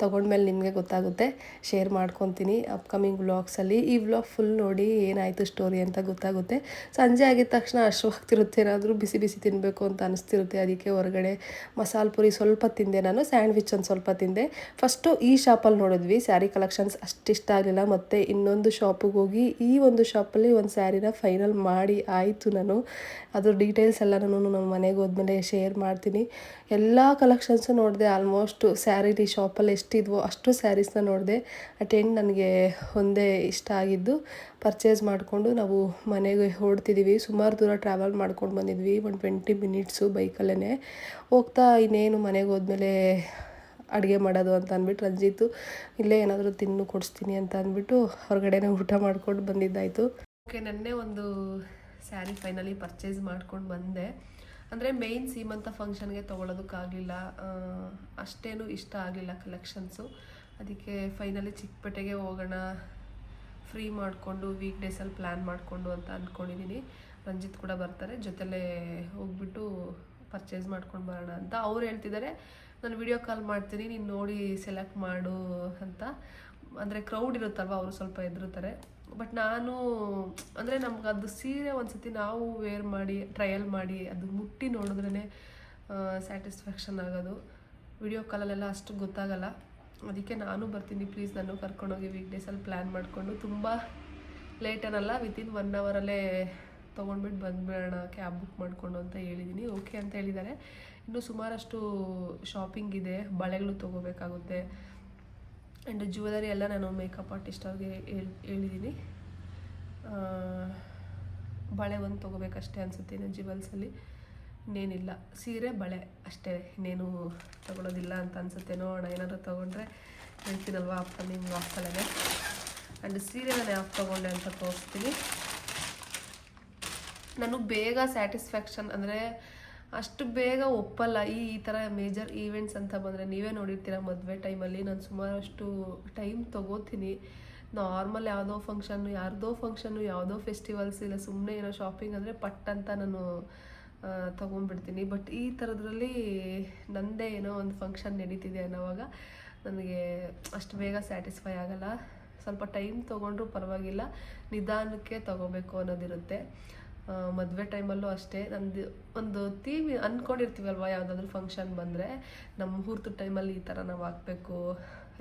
ತೊಗೊಂಡ್ಮೇಲೆ ನಿಮಗೆ ಗೊತ್ತಾಗುತ್ತೆ, ಶೇರ್ ಮಾಡ್ಕೊತೀನಿ ಅಪ್ಕಮಿಂಗ್ ವ್ಲಾಗ್ಸಲ್ಲಿ. ಈ ವ್ಲಾಗ್ ಫುಲ್ ನೋಡಿ ಏನಾಯಿತು ಸ್ಟೋರಿ ಅಂತ ಗೊತ್ತಾಗುತ್ತೆ. ಸಂಜೆ ಆಗಿದ ತಕ್ಷಣ ಹಶ್ವಾಗ್ತಿರುತ್ತೆ, ಏನಾದರೂ ಬಿಸಿ ಬಿಸಿ ತಿನ್ನಬೇಕು ಅಂತ ಅನಿಸ್ತಿರುತ್ತೆ. ಅದಕ್ಕೆ ಹೊರಗಡೆ ಮಸಾಲೆ ಪುರಿ ಸ್ವಲ್ಪ ತಿಂದೆ, ನಾನು ಸ್ಯಾಂಡ್ವಿಚ್ ಒಂದು ಸ್ವಲ್ಪ ತಿಂದೆ. ಫಸ್ಟು ಈ ಶಾಪಲ್ಲಿ ನೋಡಿದ್ವಿ ಸ್ಯಾರಿ ಕಲೆಕ್ಷನ್ಸ್ ಅಷ್ಟಿಷ್ಟ ಆಗಲಿಲ್ಲ. ಮತ್ತು ಇನ್ನೊಂದು ಶಾಪಿಗೆ ಹೋಗಿ ಈ ಒಂದು ಶಾಪಲ್ಲಿ ಒಂದು ಸ್ಯಾರಿನ ಫೈನಲ್ ಮಾಡಿ ಆಯಿತು. ನಾನು ಅದ್ರ ಡೀಟೇಲ್ಸ್ ಎಲ್ಲ ನಾನು ನಮ್ಮ ಮನೆಗೆ ಹೋದ್ಮೇಲೆ ಶೇರ್ ಮಾಡ್ತೀನಿ. ಎಲ್ಲ ಕಲೆಕ್ಷನ್ಸು ನೋಡಿದೆ, ಆಲ್ಮೋಸ್ಟ್ ಸ್ಯಾರಿ ಶಾಪಲ್ಲಿ ಎಷ್ಟಿದ್ವೋ ಅಷ್ಟು ಸ್ಯಾರೀಸ್ನ ನೋಡಿದೆ. ಅಟ್ ಎಂಡ್ ನನಗೆ ಒಂದೇ ಇಷ್ಟ ಆಗಿದ್ದು ಪರ್ಚೇಸ್ ಮಾಡಿಕೊಂಡು ನಾವು ಮನೆಗೆ ಹೊರಡ್ತಿದ್ದೀವಿ. ಸುಮಾರು ದೂರ ಟ್ರಾವೆಲ್ ಮಾಡ್ಕೊಂಡು ಬಂದಿದ್ವಿ, ಒಂದು 20 ಮಿನಿಟ್ಸು ಬೈಕಲ್ಲೇ ಹೋಗ್ತಾ. ಇನ್ನೇನು ಮನೆಗೆ ಹೋದ್ಮೇಲೆ ಅಡುಗೆ ಮಾಡೋದು ಅಂತ ಅಂದ್ಬಿಟ್ಟು ರಂಜಿತು ಇಲ್ಲೇ ಏನಾದರೂ ತಿನ್ನು ಕೊಡಿಸ್ತೀನಿ ಅಂತ ಅಂದ್ಬಿಟ್ಟು ಹೊರಗಡೆನೇ ಊಟ ಮಾಡ್ಕೊಂಡು ಬಂದಿದ್ದಾಯಿತು. ಓಕೆ, ನೆನ್ನೆ ಒಂದು ಸ್ಯಾರಿ ಫೈನಲಿ ಪರ್ಚೇಸ್ ಮಾಡ್ಕೊಂಡು ಬಂದೆ. ಅಂದರೆ ಮೇಯ್ನ್ ಸೀಮಂತ ಫಂಕ್ಷನ್ಗೆ ತೊಗೊಳೋದಕ್ಕಾಗಲಿಲ್ಲ, ಅಷ್ಟೇನು ಇಷ್ಟ ಆಗಲಿಲ್ಲ ಕಲೆಕ್ಷನ್ಸು. ಅದಕ್ಕೆ ಫೈನಲಿ ಚಿಕ್ಕಪೇಟೆಗೆ ಹೋಗೋಣ, ಫ್ರೀ ಮಾಡಿಕೊಂಡು ವೀಕ್ ಡೇಸಲ್ಲಿ ಪ್ಲ್ಯಾನ್ ಮಾಡಿಕೊಂಡು ಅಂತ ಅಂದ್ಕೊಂಡಿದ್ದೀನಿ. ರಂಜಿತ್ ಕೂಡ ಬರ್ತಾರೆ, ಜೊತೆಲೇ ಹೋಗ್ಬಿಟ್ಟು ಪರ್ಚೇಸ್ ಮಾಡ್ಕೊಂಡು ಬರೋಣ ಅಂತ. ಅವ್ರು ಹೇಳ್ತಿದ್ದಾರೆ ನಾನು ವಿಡಿಯೋ ಕಾಲ್ ಮಾಡ್ತೀನಿ, ನೀನು ನೋಡಿ ಸೆಲೆಕ್ಟ್ ಮಾಡು ಅಂತ. ಅಂದರೆ ಕ್ರೌಡ್ ಇರುತ್ತಲ್ವ, ಅವರು ಸ್ವಲ್ಪ ಹೆದರುತ್ತಾರೆ. ಬಟ್ ನಾನು ಅಂದರೆ ನಮ್ಗೆ ಅದು ಸೀರೆ ಒಂದ್ಸತಿ ನಾವು ವೇರ್ ಮಾಡಿ ಟ್ರಯಲ್ ಮಾಡಿ ಅದು ಮುಟ್ಟಿ ನೋಡಿದ್ರೇ ಸ್ಯಾಟಿಸ್ಫ್ಯಾಕ್ಷನ್ ಆಗೋದು. ವಿಡಿಯೋ ಕಾಲಲ್ಲೆಲ್ಲ ಅಷ್ಟು ಗೊತ್ತಾಗಲ್ಲ. ಅದಕ್ಕೆ ನಾನು ಬರ್ತೀನಿ, ಪ್ಲೀಸ್ ನಾನು ಕರ್ಕೊಂಡೋಗಿ ವೀಕ್ ಡೇಸಲ್ಲಿ ಪ್ಲ್ಯಾನ್ ಮಾಡಿಕೊಂಡು. ತುಂಬ ಲೇಟ್ ಏನಲ್ಲ, ವಿತಿನ್ 1 ಅವರಲ್ಲೇ ತೊಗೊಂಡ್ಬಿಟ್ಟು ಬಂದುಬಿಡೋಣ ಕ್ಯಾಬ್ ಬುಕ್ ಮಾಡಿಕೊಂಡು ಅಂತ ಹೇಳಿದ್ದೀನಿ. ಓಕೆ ಅಂತ ಹೇಳಿದ್ದಾರೆ. ಇನ್ನೂ ಸುಮಾರಷ್ಟು ಶಾಪಿಂಗ್ ಇದೆ, ಬಳೆಗಳು ತೊಗೋಬೇಕಾಗುತ್ತೆ. ಆ್ಯಂಡ್ ಜ್ಯುವೆಲರಿ ಎಲ್ಲ ನಾನು ಮೇಕಪ್ ಆರ್ಟಿಸ್ಟ್ ಅವ್ರಿಗೆ ಹೇಳಿದ್ದೀನಿ. ಬಳೆ ಒಂದು ತೊಗೋಬೇಕಷ್ಟೇ ಅನಿಸುತ್ತೆ ಇನ್ನು ಜ್ಯುವೆಲ್ಸಲ್ಲಿ, ಇನ್ನೇನಿಲ್ಲ. ಸೀರೆ ಬಳೆ ಅಷ್ಟೇ, ಇನ್ನೇನು ತೊಗೊಳೋದಿಲ್ಲ ಅಂತ ಅನಿಸುತ್ತೆ. ನೋಡೋಣ, ಏನಾದರೂ ತೊಗೊಂಡ್ರೆ ಹೇಳ್ತೀನಲ್ವ ಅಪ್ಕಮಿಂಗ್ ವಾಕ್ಸಲ್ಲೇ. ಆ್ಯಂಡ್ ಸೀರೆ ನಾನು ಯಾಕೆ ತೊಗೊಂಡೆ ಅಂತ ತೋರಿಸ್ತೀನಿ. ನಾನು ಬೇಗ ಸ್ಯಾಟಿಸ್ಫ್ಯಾಕ್ಷನ್ ಅಂದರೆ ಅಷ್ಟು ಬೇಗ ಒಪ್ಪಲ್ಲ ಈ ಥರ ಮೇಜರ್ ಈವೆಂಟ್ಸ್ ಅಂತ ಬಂದರೆ. ನೀವೇ ನೋಡಿರ್ತೀರ ಮದುವೆ ಟೈಮಲ್ಲಿ ನಾನು ಸುಮಾರಷ್ಟು ಟೈಮ್ ತೊಗೋತೀನಿ. ನಾರ್ಮಲ್ ಯಾವುದೋ ಫಂಕ್ಷನ್ನು, ಯಾರ್ದೋ ಫಂಕ್ಷನ್ನು, ಯಾವುದೋ ಫೆಸ್ಟಿವಲ್ಸ್, ಇಲ್ಲ ಸುಮ್ಮನೆ ಏನೋ ಶಾಪಿಂಗ್ ಅಂದರೆ ಪಟ್ ಅಂತ ನಾನು ತೊಗೊಂಡ್ಬಿಡ್ತೀನಿ. ಬಟ್ ಈ ಥರದ್ರಲ್ಲಿ ನನ್ನದೇ ಏನೋ ಒಂದು ಫಂಕ್ಷನ್ ನಡೀತಿದೆ ಅನ್ನೋವಾಗ ನನಗೆ ಅಷ್ಟು ಬೇಗ ಸ್ಯಾಟಿಸ್ಫೈ ಆಗಲ್ಲ. ಸ್ವಲ್ಪ ಟೈಮ್ ತೊಗೊಂಡ್ರೂ ಪರವಾಗಿಲ್ಲ, ನಿಧಾನಕ್ಕೆ ತೊಗೋಬೇಕು ಅನ್ನೋದಿರುತ್ತೆ. ಮದುವೆ ಟೈಮಲ್ಲೂ ಅಷ್ಟೇ, ನಂದು ಒಂದು ಥೀಮ್ ಅಂದ್ಕೊಂಡಿರ್ತೀವಲ್ವ, ಯಾವುದಾದ್ರೂ ಫಂಕ್ಷನ್ ಬಂದರೆ ನಮ್ಮ ಮುಹೂರ್ತ ಟೈಮಲ್ಲಿ ಈ ಥರ ನಾವು ಹಾಕಬೇಕು,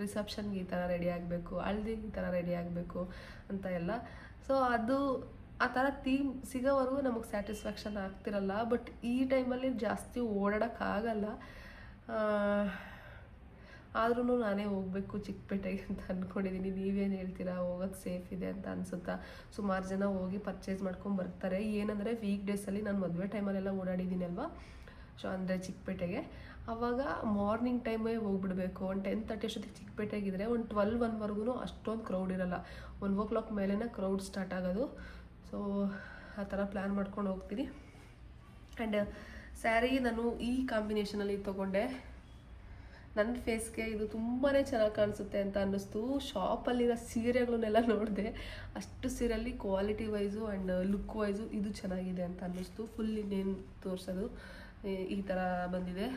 ರಿಸೆಪ್ಷನ್ಗೆ ಈ ಥರ ರೆಡಿ ಆಗಬೇಕು, ಹಳ್ದಿಗೆ ಈ ಥರ ರೆಡಿ ಆಗಬೇಕು ಅಂತ ಎಲ್ಲ. ಸೊ ಅದು ಆ ಥರ ಥೀಮ್ ಸಿಗೋವರೆಗೂ ನಮಗೆ ಸ್ಯಾಟಿಸ್ಫ್ಯಾಕ್ಷನ್ ಆಗ್ತಿರಲ್ಲ. ಬಟ್ ಈ ಟೈಮಲ್ಲಿ ಜಾಸ್ತಿ ಓಡಾಡೋಕ್ಕಾಗಲ್ಲ. ಆದ್ರೂ ನಾನೇ ಹೋಗಬೇಕು ಚಿಕ್ಕಪೇಟೆಗೆ ಅಂತ ಅಂದ್ಕೊಂಡಿದ್ದೀನಿ. ನೀವೇನು ಹೇಳ್ತೀರಾ, ಹೋಗೋದು ಸೇಫ್ ಇದೆ ಅಂತ ಅನಿಸುತ್ತಾ? ಸುಮಾರು ಜನ ಹೋಗಿ ಪರ್ಚೇಸ್ ಮಾಡ್ಕೊಂಡು ಬರ್ತಾರೆ. ಏನಂದರೆ ವೀಕ್ ಡೇಸಲ್ಲಿ ನಾನು ಮದುವೆ ಟೈಮಲ್ಲೆಲ್ಲ ಓಡಾಡಿದ್ದೀನಿ ಅಲ್ವಾ, ಸೊ ಅಂದರೆ ಚಿಕ್ಕಪೇಟೆಗೆ, ಆವಾಗ ಮಾರ್ನಿಂಗ್ ಟೈಮೇ ಹೋಗ್ಬಿಡ್ಬೇಕು. ಒಂದು 10:30 ಅಷ್ಟೊತ್ತಿಗೆ ಚಿಕ್ಕಪೇಟೆಗಿದ್ರೆ ಒಂದು 12-1ವರೆಗೂ ಅಷ್ಟೊಂದು ಕ್ರೌಡ್ ಇರೋಲ್ಲ. 1 o'clock ಮೇಲೇ ಕ್ರೌಡ್ ಸ್ಟಾರ್ಟ್ ಆಗೋದು. ಸೊ ಆ ಥರ ಪ್ಲ್ಯಾನ್ ಮಾಡ್ಕೊಂಡು ಹೋಗ್ತೀನಿ. ಆ್ಯಂಡ್ ಸ್ಯಾರಿ ನಾನು ಈ ಕಾಂಬಿನೇಷನಲ್ಲಿ ತೊಗೊಂಡೆ. ನನ್ನ ಫೇಸ್ಗೆ ಇದು ತುಂಬಾ ಚೆನ್ನಾಗಿ ಕಾಣಿಸುತ್ತೆ ಅಂತ ಅನ್ನಿಸ್ತು. ಶಾಪಲ್ಲಿರೋ ಸೀರೆಗಳನ್ನೆಲ್ಲ ನೋಡಿದೆ, ಅಷ್ಟು ಸೀರೆಯಲ್ಲಿ quality wise and look wise ಇದು ಚೆನ್ನಾಗಿದೆ ಅಂತ ಅನ್ನಿಸ್ತು. ಫುಲ್ ಇನ್ನೇನು ತೋರಿಸೋದು ಈ ಥರ ಬಂದಿದೆ.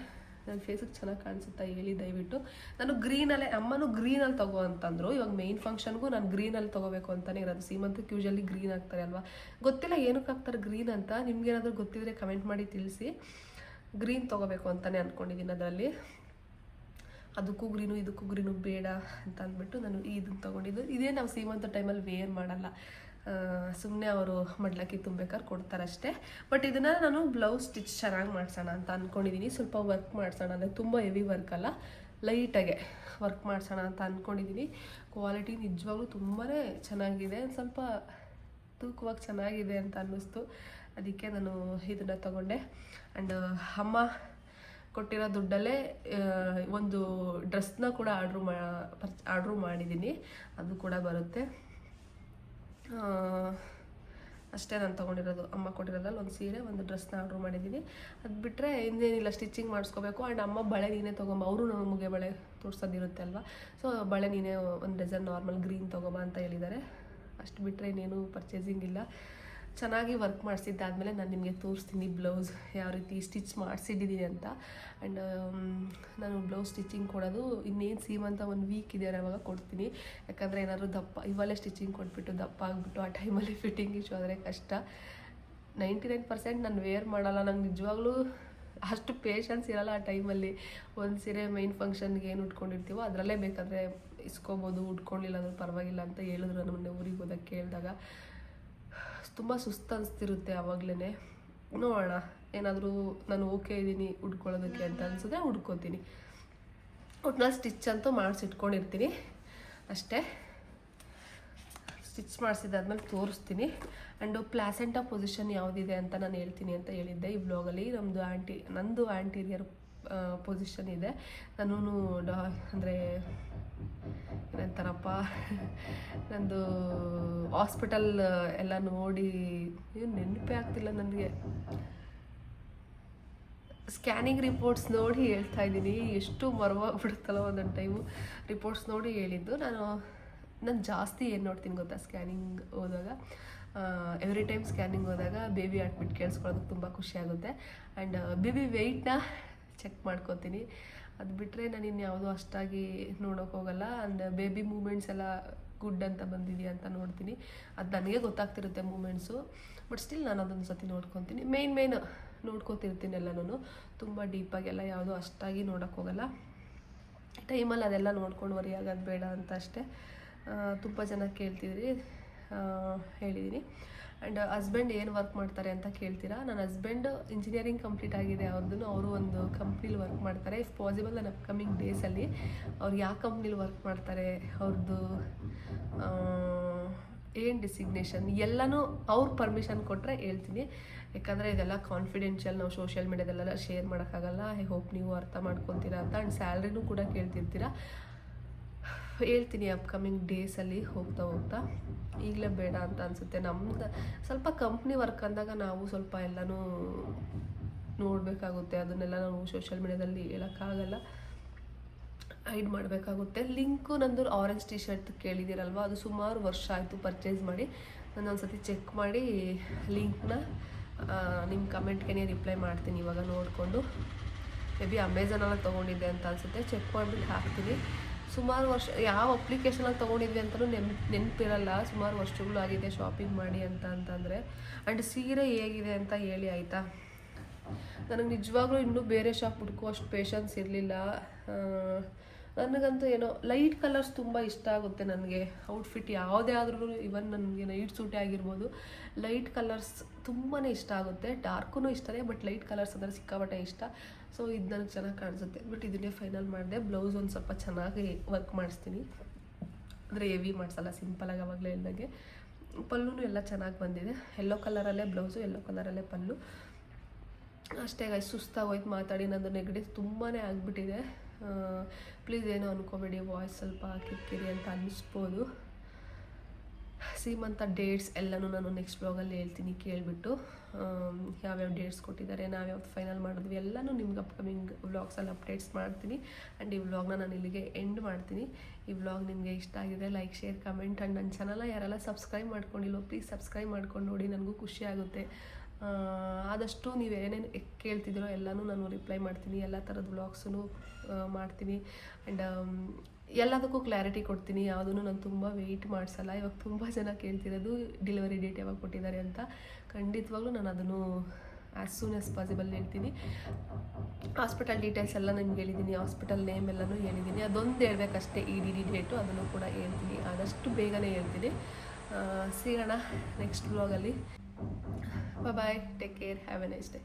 ನನ್ನ ಫೇಸಿಗೆ ಚೆನ್ನಾಗಿ ಕಾಣಿಸುತ್ತಾ ಹೇಳಿ ದಯವಿಟ್ಟು. ನಾನು ಗ್ರೀನಲ್ಲೇ, ಅಮ್ಮನೂ ಗ್ರೀನಲ್ಲಿ ತಗೋ ಅಂತಂದರು. ಇವಾಗ ಮೇಯ್ನ್ ಫಂಕ್ಷನ್ಗೂ ನಾನು ಗ್ರೀನಲ್ಲಿ ತೊಗೋಬೇಕು ಅಂತಲೇ ಇರೋದು. ಸೀಮಂತಕ್ಕೆ ಯೂಶಲಿ ಗ್ರೀನ್ ಹಾಕ್ತಾರೆ ಅಲ್ವಾ, ಗೊತ್ತಿಲ್ಲ ಏನಕ್ಕೆ ಹಾಕ್ತಾರೆ ಗ್ರೀನ್ ಅಂತ. ನಿಮ್ಗೇನಾದರೂ ಗೊತ್ತಿದ್ರೆ ಕಮೆಂಟ್ ಮಾಡಿ ತಿಳಿಸಿ. ಗ್ರೀನ್ ತೊಗೋಬೇಕು ಅಂತಲೇ ಅಂದ್ಕೊಂಡಿದ್ದೀನಿ. ಅದರಲ್ಲಿ ಅದಕ್ಕೂ ಗ್ರೀನು ಇದಕ್ಕೂ ಗ್ರೀನು ಬೇಡ ಅಂತ ಅಂದ್ಬಿಟ್ಟು ನಾನು ಇದನ್ನು ತೊಗೊಂಡಿದ್ದು. ಇದೇ ನಾವು ಸೀಮಂತ ಟೈಮಲ್ಲಿ ವೇರ್ ಮಾಡಲ್ಲ, ಸುಮ್ಮನೆ ಅವರು ಮಡ್ಲಕ್ಕಿ ತುಂಬೇಕಾದ್ರೆ ಕೊಡ್ತಾರಷ್ಟೇ. ಬಟ್ ಇದನ್ನು ನಾನು ಬ್ಲೌಸ್ ಸ್ಟಿಚ್ ಚೆನ್ನಾಗಿ ಮಾಡ್ಸೋಣ ಅಂತ ಅಂದ್ಕೊಂಡಿದ್ದೀನಿ. ಸ್ವಲ್ಪ ವರ್ಕ್ ಮಾಡ್ಸೋಣ, ಅಂದರೆ ತುಂಬ ಹೆವಿ ವರ್ಕ್ ಅಲ್ಲ, ಲೈಟಾಗೆ ವರ್ಕ್ ಮಾಡ್ಸೋಣ ಅಂತ ಅಂದ್ಕೊಂಡಿದ್ದೀನಿ. ಕ್ವಾಲಿಟಿ ನಿಜವಾಗ್ಲೂ ತುಂಬಾ ಚೆನ್ನಾಗಿದೆ, ಸ್ವಲ್ಪ ತೂಕವಾಗಿ ಚೆನ್ನಾಗಿದೆ ಅಂತ ಅನ್ನಿಸ್ತು. ಅದಕ್ಕೆ ನಾನು ಇದನ್ನು ತೊಗೊಂಡೆ. ಆ್ಯಂಡ್ ಅಮ್ಮ ಕೊಟ್ಟಿರೋ ದುಡ್ಡಲ್ಲೇ ಒಂದು ಡ್ರೆಸ್ನ ಕೂಡ ಆರ್ಡ್ರು ಮಾಡಿದ್ದೀನಿ, ಅದು ಕೂಡ ಬರುತ್ತೆ. ಅಷ್ಟೇ ನಾನು ತೊಗೊಂಡಿರೋದು. ಅಮ್ಮ ಕೊಟ್ಟಿರೋದ್ರಲ್ಲಿ ಒಂದು ಸೀರೆ, ಒಂದು ಡ್ರೆಸ್ನ ಆರ್ಡ್ರ್ ಮಾಡಿದ್ದೀನಿ. ಅದು ಬಿಟ್ಟರೆ ಇನ್ನೇನಿಲ್ಲ, ಸ್ಟಿಚಿಂಗ್ ಮಾಡಿಸ್ಕೋಬೇಕು. ಆ್ಯಂಡ್ ಅಮ್ಮ ಬಳೆ ನೀನೇ ತೊಗೊಂಬ, ಅವರು ನಮಗೆ ಬಳೆ ತೋರಿಸೋದಿರುತ್ತೆ ಅಲ್ವಾ, ಸೊ ಬಳೆ ನೀನೇ ಒಂದು ಡಜನ್ ನಾರ್ಮಲ್ ಗ್ರೀನ್ ತೊಗೊಬ ಅಂತ ಹೇಳಿದ್ದಾರೆ. ಅಷ್ಟು ಬಿಟ್ಟರೆ ಇನ್ನೇನು ಪರ್ಚೇಸಿಂಗ್ ಇಲ್ಲ. ಚೆನ್ನಾಗಿ ವರ್ಕ್ ಮಾಡಿಸಿದ್ದಾದಮೇಲೆ ನಾನು ನಿಮಗೆ ತೋರಿಸ್ತೀನಿ ಬ್ಲೌಸ್ ಯಾವ ರೀತಿ ಸ್ಟಿಚ್ ಮಾಡಿಸಿದ್ದೀನಿ ಅಂತ. ಆ್ಯಂಡ್ ನಾನು ಬ್ಲೌಸ್ ಸ್ಟಿಚಿಂಗ್ ಕೊಡೋದು ಇನ್ನೇನು ಸೀಮಂತ 1 ವೀಕ್ ಇದೆ ಅವಾಗ ಕೊಡ್ತೀನಿ. ಯಾಕಂದರೆ ಏನಾದರೂ ದಪ್ಪ ಇವಲ್ಲೇ ಸ್ಟಿಚಿಂಗ್ ಕೊಟ್ಬಿಟ್ಟು ದಪ್ಪ ಆಗಿಬಿಟ್ಟು ಆ ಟೈಮಲ್ಲಿ ಫಿಟ್ಟಿಂಗ್ ಇಶ್ಯೂ ಆದರೆ ಕಷ್ಟ. 99% ನಾನು ವೇರ್ ಮಾಡಲ್ಲ. ನಂಗೆ ನಿಜವಾಗ್ಲೂ ಅಷ್ಟು ಪೇಷನ್ಸ್ ಇರೋಲ್ಲ ಆ ಟೈಮಲ್ಲಿ. ಒಂದು ಸೀರೆ ಮೈನ್ ಫಂಕ್ಷನ್ಗೆ ಏನು ಉಟ್ಕೊಂಡಿರ್ತೀವೋ ಅದರಲ್ಲೇ ಬೇಕಾದರೆ ಇಸ್ಕೊಬೋದು, ಉಟ್ಕೊಂಡಿಲ್ಲ ಅಂದ್ರೆ ಪರವಾಗಿಲ್ಲ ಅಂತ ಹೇಳಿದ್ರು ನಮ್ಮನ್ನೇ ಊರಿಗೆ ಹೋದಾಗ ಕೇಳಿದಾಗ. ತುಂಬ ಸುಸ್ತು ಅನಿಸ್ತಿರುತ್ತೆ ಆವಾಗಲೇ. ನೋಡೋಣ, ಏನಾದರೂ ನಾನು ಓಕೆ ಇದ್ದೀನಿ ಉಟ್ಕೊಳ್ಳೋದಕ್ಕೆ ಅಂತ ಅನಿಸಿದ್ರೆ ಉಟ್ಕೋತೀನಿ. ಒಟ್ನಲ್ಲಿ ಸ್ಟಿಚ್ ಅಂತೂ ಮಾಡಿಸಿಟ್ಕೊಂಡಿರ್ತೀನಿ ಅಷ್ಟೇ. ಸ್ಟಿಚ್ ಮಾಡಿಸಿದಾದ್ಮೇಲೆ ತೋರಿಸ್ತೀನಿ. ಆ್ಯಂಡ್ ಪ್ಲಾಸೆಂಟಾ ಪೊಸಿಷನ್ ಯಾವುದಿದೆ ಅಂತ ನಾನು ಹೇಳ್ತೀನಿ ಅಂತ ಹೇಳಿದ್ದೆ ಈ ಬ್ಲಾಗಲ್ಲಿ. ನಂದು ಆ್ಯಂಟೀರಿಯರ್ ಪೊಸಿಷನ್ ಇದೆ. ನಾನು ಅಂದರೆ ಏನಂತಾರಪ್ಪ, ನಂದು ಹಾಸ್ಪಿಟಲ್ ಎಲ್ಲ ನೋಡಿ ಏನು ನೆನಪೇ ಆಗ್ತಿಲ್ಲ ನನಗೆ. ಸ್ಕ್ಯಾನಿಂಗ್ ರಿಪೋರ್ಟ್ಸ್ ನೋಡಿ ಹೇಳ್ತಾ ಇದ್ದೀನಿ. ಎಷ್ಟು ಮರವಾಗ್ಬಿಡುತ್ತಲ್ಲ ಒಂದೊಂದು ಟೈಮು. ರಿಪೋರ್ಟ್ಸ್ ನೋಡಿ ಹೇಳಿದ್ದು. ನಾನು ಜಾಸ್ತಿ ಏನು ನೋಡ್ತೀನಿ ಗೊತ್ತಾ, ಸ್ಕ್ಯಾನಿಂಗ್ ಹೋದಾಗ ಎವ್ರಿ ಟೈಮ್ ಸ್ಕ್ಯಾನಿಂಗ್ ಹೋದಾಗ ಬೇಬಿ ಹಾರ್ಟ್ಬಿಟ್ ಕೇಳಿಸ್ಕೊಳ್ಳೋದಕ್ಕೆ ತುಂಬ ಖುಷಿಯಾಗುತ್ತೆ. ಆ್ಯಂಡ್ ಬೇಬಿ ವೆಯ್ಟ್ನ ಚೆಕ್ ಮಾಡ್ಕೊತೀನಿ. ಅದು ಬಿಟ್ಟರೆ ನಾನು ಇನ್ಯಾವುದೂ ಅಷ್ಟಾಗಿ ನೋಡೋಕೆ ಹೋಗಲ್ಲ. ಆ್ಯಂಡ್ ಬೇಬಿ ಮೂಮೆಂಟ್ಸ್ ಎಲ್ಲ ಗುಡ್ ಅಂತ ಬಂದಿದೆಯಾ ಅಂತ ನೋಡ್ತೀನಿ. ಅದು ನನಗೆ ಗೊತ್ತಾಗ್ತಿರುತ್ತೆ ಮೂಮೆಂಟ್ಸು. ಬಟ್ ಸ್ಟಿಲ್ ನಾನು ಅದೊಂದು ಸತಿ ನೋಡ್ಕೊತೀನಿ. ಮೇನ್ ನೋಡ್ಕೊತಿರ್ತೀನಿ ಎಲ್ಲನೂ. ತುಂಬ ಡೀಪಾಗೆಲ್ಲ ಯಾವುದೂ ಅಷ್ಟಾಗಿ ನೋಡೋಕೆ ಹೋಗಲ್ಲ. ಟೈಮಲ್ಲಿ ಅದೆಲ್ಲ ನೋಡ್ಕೊಂಡು ವರಿ ಆಗೋದು ಬೇಡ ಅಂತ ಅಷ್ಟೇ. ತುಂಬ ಜನ ಕೇಳ್ತಿದ್ರಿ, ಹೇಳಿದ್ದೀನಿ. ಆ್ಯಂಡ್ ಹಸ್ಬೆಂಡ್ ಏನು ವರ್ಕ್ ಮಾಡ್ತಾರೆ ಅಂತ ಕೇಳ್ತೀರಾ. ನನ್ನ ಹಸ್ಬೆಂಡ್ ಇಂಜಿನಿಯರಿಂಗ್ ಕಂಪ್ಲೀಟ್ ಆಗಿದೆ ಅವ್ರದ್ದು. ಅವರು ಒಂದು ಕಂಪ್ನಿಲಿ ವರ್ಕ್ ಮಾಡ್ತಾರೆ. ಇಫ್ ಪಾಸಿಬಲ್ ನನ್ನ ಅಪ್ಕಮಿಂಗ್ ಡೇಸಲ್ಲಿ ಅವ್ರು ಯಾವ ಕಂಪ್ನಿಲಿ ವರ್ಕ್ ಮಾಡ್ತಾರೆ, ಅವ್ರದ್ದು ಏನು ಡಿಸಿಗ್ನೇಷನ್ ಎಲ್ಲನೂ ಅವ್ರ ಪರ್ಮಿಷನ್ ಕೊಟ್ಟರೆ ಹೇಳ್ತೀನಿ. ಯಾಕಂದರೆ ಇದೆಲ್ಲ ಕಾನ್ಫಿಡೆನ್ಷಿಯಲ್, ನಾವು ಸೋಷಿಯಲ್ ಮೀಡ್ಯಾದಲ್ಲೆಲ್ಲ ಶೇರ್ ಮಾಡೋಕ್ಕಾಗಲ್ಲ. ಐ ಹೋಪ್ ನೀವು ಅರ್ಥ ಮಾಡ್ಕೊತೀರಾ ಅಂತ. ಆ್ಯಂಡ್ ಸ್ಯಾಲ್ರಿನೂ ಕೂಡ ಕೇಳ್ತಿರ್ತೀರಾ. ಹೇಳ್ತೀನಿ ಅಪ್ಕಮಿಂಗ್ ಡೇಸಲ್ಲಿ ಹೋಗ್ತಾ. ಈಗಲೇ ಬೇಡ ಅಂತ ಅನಿಸುತ್ತೆ. ನಮ್ದು ಸ್ವಲ್ಪ ಕಂಪ್ನಿ ವರ್ಕ್ ಅಂದಾಗ ನಾವು ಸ್ವಲ್ಪ ಎಲ್ಲನೂ ನೋಡಬೇಕಾಗುತ್ತೆ. ಅದನ್ನೆಲ್ಲ ನಾವು ಸೋಷಿಯಲ್ ಮೀಡ್ಯಾದಲ್ಲಿ ಹೇಳೋಕ್ಕಾಗಲ್ಲ, ಹೈಡ್ ಮಾಡಬೇಕಾಗುತ್ತೆ. ಲಿಂಕು ನಂದು ಆರೆಂಜ್ ಟಿ ಶರ್ಟ್ ಕೇಳಿದ್ದೀರಲ್ವ, ಅದು ಸುಮಾರು ವರ್ಷ ಆಯಿತು ಪರ್ಚೇಸ್ ಮಾಡಿ. ನಾನು ಒಂದು ಸತಿ ಚೆಕ್ ಮಾಡಿ ಲಿಂಕ್ನ ನಿಮ್ಮ ಕಮೆಂಟ್ಗೆ ರಿಪ್ಲೈ ಮಾಡ್ತೀನಿ ಇವಾಗ ನೋಡಿಕೊಂಡು. ಮೇ ಬಿ ಅಮೆಝಾನಲ್ಲಿ ತೊಗೊಂಡಿದ್ದೆ ಅಂತ ಅನಿಸುತ್ತೆ. ಚೆಕ್ ಮಾಡಿಬಿಟ್ಟು ಹಾಕ್ತೀನಿ. ಸುಮಾರು ವರ್ಷ ಯಾವ ಅಪ್ಲಿಕೇಶನಲ್ಲಿ ತೊಗೊಂಡಿದ್ವಿ ಅಂತಲೂ ನೆನಪಿರಲ್ಲ. ಸುಮಾರು ವರ್ಷಗಳು ಆಗಿದೆ ಶಾಪಿಂಗ್ ಮಾಡಿ ಅಂತಂದರೆ. ಆ್ಯಂಡ್ ಸೀರೆ ಹೇಗಿದೆ ಅಂತ ಹೇಳಿ ಆಯಿತಾ. ನನಗೆ ನಿಜವಾಗ್ಲೂ ಇನ್ನೂ ಬೇರೆ ಶಾಪ್ ಹುಡ್ಕೋ ಅಷ್ಟು ಪೇಷನ್ಸ್ ಇರಲಿಲ್ಲ. ನನಗಂತೂ ಏನೋ ಲೈಟ್ ಕಲರ್ಸ್ ತುಂಬ ಇಷ್ಟ ಆಗುತ್ತೆ ನನಗೆ. ಔಟ್ಫಿಟ್ ಯಾವುದೇ ಆದ್ರೂ, ಇವನ್ ನನಗೆ ನೈಟ್ ಸೂಟೇ ಆಗಿರ್ಬೋದು, ಲೈಟ್ ಕಲರ್ಸ್ ತುಂಬಾ ಇಷ್ಟ ಆಗುತ್ತೆ. ಡಾರ್ಕೂ ಇಷ್ಟನೇ, ಬಟ್ ಲೈಟ್ ಕಲರ್ಸ್ ಅಂದರೆ ಸಿಕ್ಕಾಪಟ್ಟೆ ಇಷ್ಟ. ಸೊ ಇದು ನನಗೆ ಚೆನ್ನಾಗಿ ಕಾಣಿಸುತ್ತೆ. ಬಟ್ ಇದನ್ನೇ ಫೈನಲ್ ಮಾಡಿದೆ. ಬ್ಲೌಸ್ ಒಂದು ಸ್ವಲ್ಪ ಚೆನ್ನಾಗಿ ವರ್ಕ್ ಮಾಡಿಸ್ತೀನಿ. ಅಂದರೆ ಹೆವಿ ಮಾಡಿಸಲ್ಲ, ಸಿಂಪಲಾಗಿ ಆವಾಗಲೇ ಹೇಳ್ದಾಗೆ. ಪಲ್ಲೂ ಎಲ್ಲ ಚೆನ್ನಾಗಿ ಬಂದಿದೆ. ಯೆಲ್ಲೋ ಕಲರಲ್ಲೇ ಬ್ಲೌಸು, ಯೆಲ್ಲೋ ಕಲರಲ್ಲೇ ಪಲ್ಲು. ಅಷ್ಟೇ ಗಾಯ್ಸ್, ಸುಸ್ತಾಗೋಯ್ತು ಮಾತಾಡಿ. ನಂದು ನೆಗಡಿ ತುಂಬಾ ಆಗಿಬಿಟ್ಟಿದೆ. ಪ್ಲೀಸ್ ಏನೋ ಅನ್ಕೋಬೇಡಿ, ವಾಯ್ಸ್ ಸ್ವಲ್ಪ ಕಿರಿಕಿರಿ ಅಂತ ಅನ್ನಿಸ್ಬೋದು. ಸೀಮಂತ ಡೇಟ್ಸ್ ಎಲ್ಲನೂ ನಾನು ನೆಕ್ಸ್ಟ್ ಬ್ಲಾಗಲ್ಲಿ ಹೇಳ್ತೀನಿ ಕೇಳಿಬಿಟ್ಟು. ಯಾವ್ಯಾವ ಡೇಟ್ಸ್ ಕೊಟ್ಟಿದ್ದಾರೆ, ನಾವ್ಯಾವ್ದು ಫೈನಲ್ ಮಾಡಿದ್ವಿ ಎಲ್ಲನೂ ನಿಮ್ಗೆ ಅಪ್ಕಮಿಂಗ್ ವ್ಲಾಗ್ಸಲ್ಲಿ ಅಪ್ಡೇಟ್ಸ್ ಮಾಡ್ತೀನಿ. ಆ್ಯಂಡ್ ಈ ವ್ಲಾಗ್ನ ನಾನು ಇಲ್ಲಿಗೆ ಎಂಡ್ ಮಾಡ್ತೀನಿ. ಈ ವ್ಲಾಗ್ ನಿಮಗೆ ಇಷ್ಟ ಆಗಿದೆ, ಲೈಕ್, ಶೇರ್, ಕಮೆಂಟ್. ಆ್ಯಂಡ್ ನನ್ನ ಚಾನಲ್ನ ಯಾರೆಲ್ಲ ಸಬ್ಸ್ಕ್ರೈಬ್ ಮಾಡ್ಕೊಂಡಿಲ್ಲೋ ಪ್ಲೀಸ್ ಸಬ್ಸ್ಕ್ರೈಬ್ ಮಾಡ್ಕೊಂಡು ನೋಡಿ, ನನಗೂ ಖುಷಿ ಆಗುತ್ತೆ. ಆದಷ್ಟು ನೀವು ಏನೇನು ಕೇಳ್ತಿದ್ದೀರೋ ಎಲ್ಲನೂ ನಾನು ರಿಪ್ಲೈ ಮಾಡ್ತೀನಿ. ಎಲ್ಲ ಥರದ ವ್ಲಾಗ್ಸೂ ಮಾಡ್ತೀನಿ. ಆ್ಯಂಡ್ ಎಲ್ಲದಕ್ಕೂ ಕ್ಲಾರಿಟಿ ಕೊಡ್ತೀನಿ. ಯಾವುದೂ ನಾನು ತುಂಬ ವೆಯ್ಟ್ ಮಾಡಿಸಲ್ಲ. ಇವಾಗ ತುಂಬ ಜನ ಕೇಳ್ತಿರೋದು ಡೆಲಿವರಿ ಡೇಟ್ ಯಾವಾಗ ಕೊಟ್ಟಿದ್ದಾರೆ ಅಂತ. ಖಂಡಿತವಾಗ್ಲೂ ನಾನು ಅದನ್ನು ಆ್ಯಸ್ ಸೂನ್ ಆ್ಯಸ್ ಪಾಸಿಬಲ್ ಹೇಳ್ತೀನಿ. ಹಾಸ್ಪಿಟಲ್ ಡೀಟೇಲ್ಸ್ ಎಲ್ಲ ನಿಮ್ಗೆ ಹೇಳಿದ್ದೀನಿ, ಹಾಸ್ಪಿಟಲ್ ನೇಮ್ ಎಲ್ಲನೂ ಹೇಳಿದ್ದೀನಿ. ಅದೊಂದು ಹೇಳ್ಬೇಕಷ್ಟೇ, EDD ಡೇಟು, ಅದನ್ನು ಕೂಡ ಹೇಳ್ತೀನಿ. ಆದಷ್ಟು ಬೇಗನೆ ಹೇಳ್ತೀನಿ. ಸಿಗೋಣ ನೆಕ್ಸ್ಟ್ ಬ್ಲಾಗಲ್ಲಿ. Bye, take care, have a nice day.